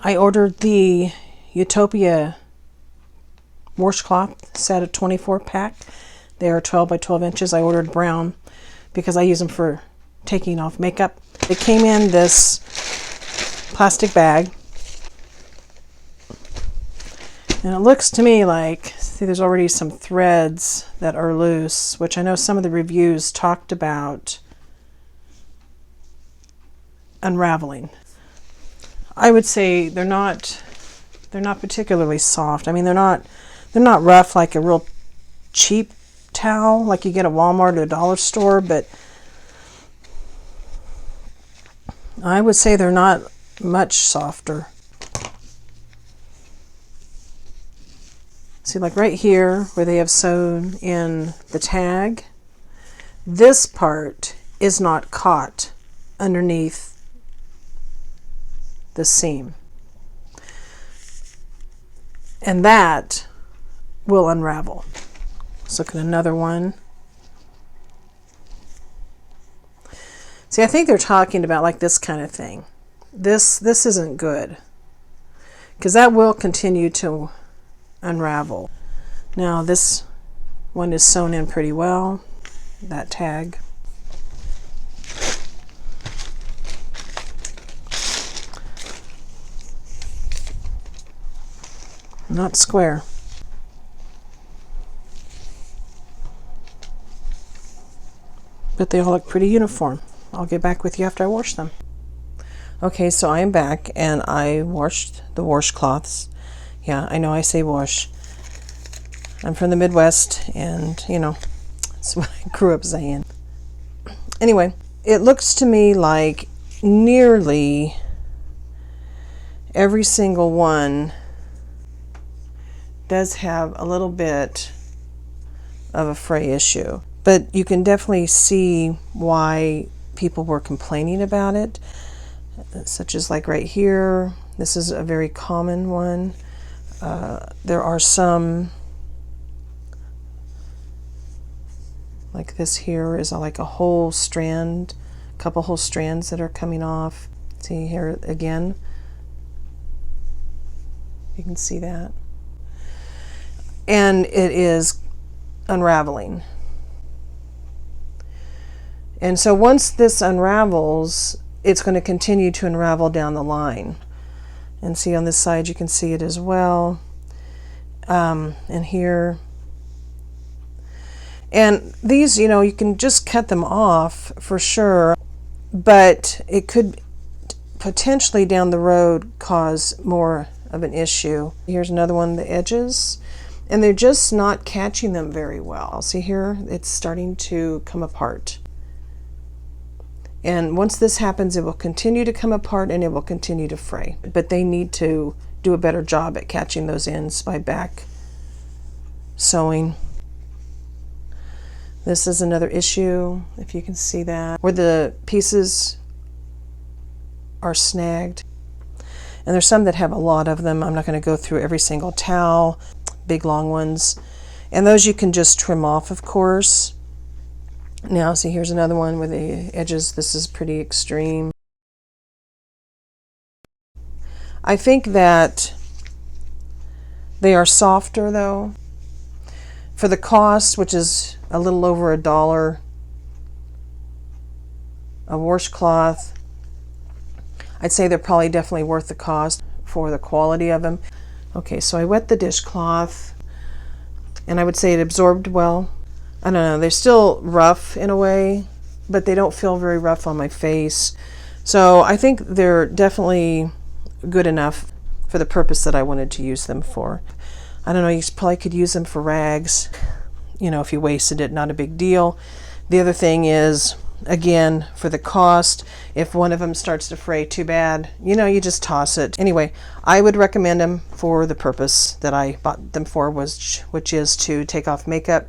I ordered the Utopia washcloth set of 24 pack. They are 12 by 12 inches. I ordered brown because I use them for taking off makeup. They came in this plastic bag. And it looks to me like, see, there's already some threads that are loose, which I know some of the reviews talked about unraveling. I would say they're not particularly soft. I mean, they're not rough like a real cheap towel like you get at Walmart or a dollar store, but I would say they're not much softer. See, like right here where they have sewn in the tag, this part is not caught underneath the seam, and that will unravel. Let's look at another one. See, I think they're talking about like this kind of thing. This isn't good, because that will continue to unravel. Now this one is sewn in pretty well, that tag. Not square. But they all look pretty uniform. I'll get back with you after I wash them. Okay, so I am back and I washed the washcloths. Yeah, I know I say wash. I'm from the Midwest and, you know, that's what I grew up saying. Anyway, it looks to me like nearly every single one does have a little bit of a fray issue, but you can definitely see why people were complaining about it, such as like right here. This is a very common one. There are some, like this here is like a whole strand, couple whole strands that are coming off. See here again, you can see that. And it is unraveling. And so once this unravels, it's going to continue to unravel down the line. And see on this side, you can see it as well. And here. And these, you know, you can just cut them off for sure, but it could potentially down the road cause more of an issue. Here's another one, the edges. And they're just not catching them very well. See here, it's starting to come apart. And once this happens, it will continue to come apart and it will continue to fray. But they need to do a better job at catching those ends by back sewing. This is another issue, if you can see that, where the pieces are snagged. And there's some that have a lot of them. I'm not going to go through every single towel. Big long ones, and those you can just trim off, of course. Now see, here's another one with the edges. This is pretty extreme. I think that they are softer though. For the cost, which is a little over $1 a washcloth, I'd say they're probably definitely worth the cost for the quality of them. Okay, so I wet the dishcloth, and I would say it absorbed well. I don't know, they're still rough in a way, but they don't feel very rough on my face. So I think they're definitely good enough for the purpose that I wanted to use them for. I don't know, you probably could use them for rags. You know, if you wasted it, not a big deal. The other thing is, again, for the cost, if one of them starts to fray too bad, you know, you just toss it. Anyway, I would recommend them for the purpose that I bought them for, which is to take off makeup